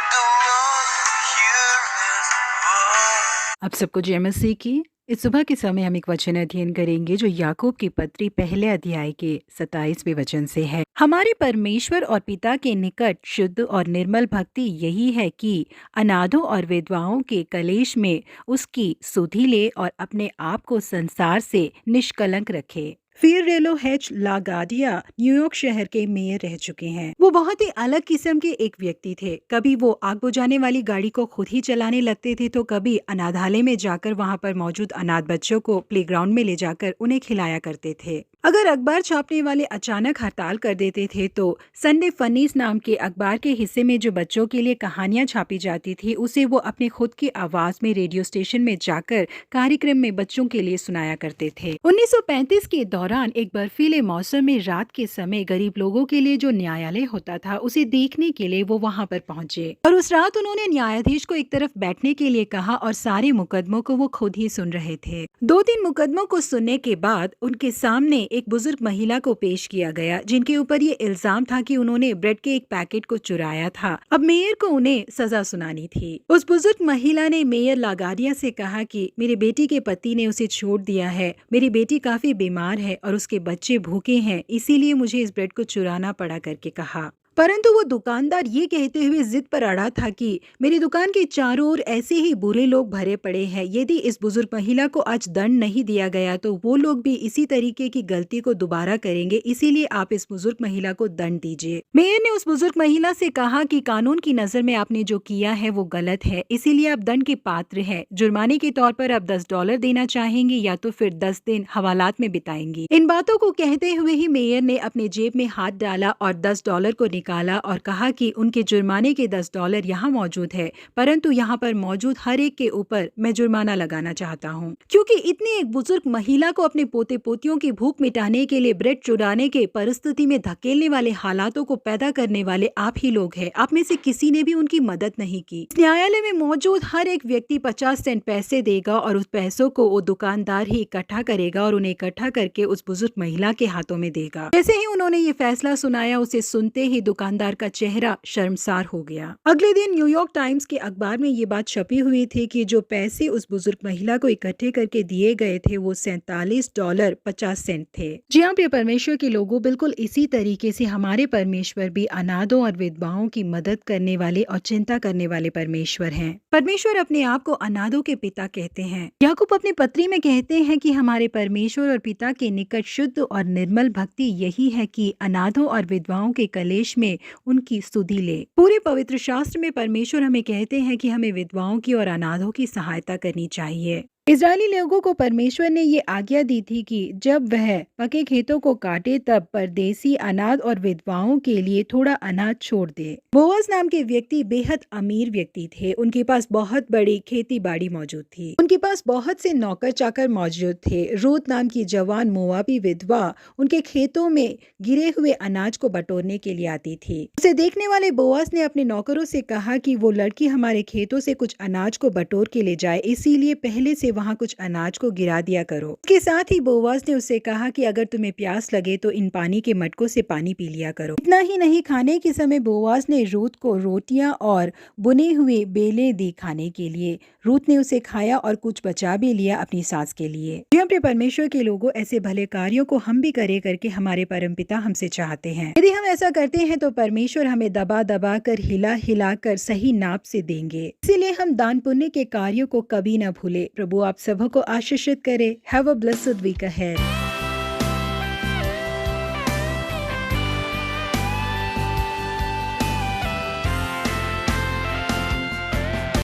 The one here is war. अब सबको जय मसीह की। इस सुबह के समय हम एक वचन अध्ययन करेंगे जो याकूब की पत्री पहले अध्याय के 27वें वचन से है। हमारे परमेश्वर और पिता के निकट शुद्ध और निर्मल भक्ति यही है कि अनाथों और विधवाओं के कलेश में उसकी सुधि ले और अपने आप को संसार से निष्कलंक रखे। फियोरेलो हेच लागाडिया न्यूयॉर्क शहर के मेयर रह चुके हैं। वो बहुत ही अलग किस्म के एक व्यक्ति थे। कभी वो आग बुझाने वाली गाड़ी को खुद ही चलाने लगते थे तो कभी अनाथालय में जाकर वहां पर मौजूद अनाथ बच्चों को प्लेग्राउंड में ले जाकर उन्हें खिलाया करते थे। अगर अखबार छापने वाले अचानक हड़ताल कर देते थे तो संडे फनीस नाम के अखबार के हिस्से में जो बच्चों के लिए कहानियां छापी जाती थी उसे वो अपने खुद की आवाज में रेडियो स्टेशन में जाकर कार्यक्रम में बच्चों के लिए सुनाया करते थे। 1935 के दौरान एक बर्फीले मौसम में रात के समय गरीब लोगों के लिए जो न्यायालय होता था उसे देखने के लिए वो वहां पर पहुंचे और उस रात उन्होंने न्यायाधीश को एक तरफ बैठने के लिए कहा और सारे मुकदमों को वो खुद ही सुन रहे थे। 2-3 मुकदमों को सुनने के बाद उनके सामने एक बुजुर्ग महिला को पेश किया गया जिनके ऊपर ये इल्जाम था कि उन्होंने ब्रेड के एक पैकेट को चुराया था। अब मेयर को उन्हें सजा सुनानी थी। उस बुजुर्ग महिला ने मेयर लागाडिया से कहा कि मेरे बेटी के पति ने उसे छोड़ दिया है, मेरी बेटी काफी बीमार है और उसके बच्चे भूखे हैं, इसीलिए मुझे इस ब्रेड को चुराना पड़ा करके कहा। परंतु वो दुकानदार ये कहते हुए जिद पर अड़ा था कि मेरी दुकान के चारों ओर ऐसे ही बुरे लोग भरे पड़े हैं, यदि इस बुजुर्ग महिला को आज दंड नहीं दिया गया तो वो लोग भी इसी तरीके की गलती को दोबारा करेंगे, इसीलिए आप इस बुजुर्ग महिला को दंड दीजिए। मेयर ने उस बुजुर्ग महिला से कहा कि कानून की नजर में आपने जो किया है वो गलत है, इसीलिए आप दंड के पात्र है। जुर्माने के तौर पर आप $10 देना चाहेंगी या तो फिर 10 दिन हवालात में बिताएंगी। इन बातों को कहते हुए ही मेयर ने अपने जेब में हाथ डाला और $10 को निकाला और कहा कि उनके जुर्माने के $10 यहाँ मौजूद है, परंतु यहाँ पर मौजूद हर एक के ऊपर मैं जुर्माना लगाना चाहता हूँ, क्योंकि इतनी एक बुजुर्ग महिला को अपने पोते पोतियों की भूख मिटाने के लिए ब्रेड चुराने के परिस्थिति में धकेलने वाले हालातों को पैदा करने वाले आप ही लोग हैं। आप में से किसी ने भी उनकी मदद नहीं की। न्यायालय में मौजूद हर एक व्यक्ति 50 सेंट पैसे देगा और उस पैसों को वो दुकानदार ही इकट्ठा करेगा और उन्हें इकट्ठा करके उस बुजुर्ग महिला के हाथों में देगा। जैसे ही उन्होंने ये फैसला सुनाया उसे सुनते ही दुकानदार का चेहरा शर्मसार हो गया। अगले दिन न्यूयॉर्क टाइम्स के अखबार में ये बात छपी हुई थी कि जो पैसे उस बुजुर्ग महिला को इकट्ठे करके दिए गए थे वो $47.50 थे। जी हाँ प्रिय परमेश्वर के लोगों, बिल्कुल इसी तरीके से हमारे परमेश्वर भी अनाथों और विधवाओं की मदद करने वाले और चिंता करने वाले परमेश्वर हैं। परमेश्वर अपने आप को अनाथों के पिता कहते हैं। याकूब अपनी पत्री में कहते हैं कि हमारे परमेश्वर और पिता के निकट शुद्ध और निर्मल भक्ति यही है कि अनाथों और विधवाओं के कलेश में उनकी सुधि ले। पूरे पवित्र शास्त्र में परमेश्वर हमें कहते हैं कि हमें विधवाओं की और अनाथों की सहायता करनी चाहिए। इजरायली लोगों को परमेश्वर ने ये आज्ञा दी थी कि जब वह पके खेतों को काटे तब परदेसी अनाथ और विधवाओं के लिए थोड़ा अनाज छोड़ दे। बोअज नाम के व्यक्ति बेहद अमीर व्यक्ति थे। उनके पास बहुत बड़ी खेती बाड़ी मौजूद थी। उनके पास बहुत से नौकर चाकर मौजूद थे। रूत नाम की जवान मोआबी विधवा उनके खेतों में गिरे हुए अनाज को बटोरने के लिए आती थी। उसे देखने वाले बोअज ने अपने नौकरों से कहा कि वो लड़की हमारे खेतों से कुछ अनाज को बटोर के ले जाए, इसीलिए पहले से वहाँ कुछ अनाज को गिरा दिया करो। इसके साथ ही बोअज ने उससे कहा कि अगर तुम्हें प्यास लगे तो इन पानी के मटकों से पानी पी लिया करो। इतना ही नहीं, खाने के समय बोअज ने रूत को रोटियां और बुने हुए बेले दी खाने के लिए। रूत ने उसे खाया और कुछ बचा भी लिया अपनी सास के लिए। अपने परमेश्वर के लोगों, ऐसे भले कार्यों को हम भी करे करके हमारे परमपिता हमसे चाहते हैं। यदि हम ऐसा करते हैं तो परमेश्वर हमें दबा दबा कर हिला हिला कर सही नाप से देंगे। इसीलिए हम दान पुण्य के कार्यों को कभी न भूले। प्रभु आप सबको आशीषित करे। Have a blessed week ahead.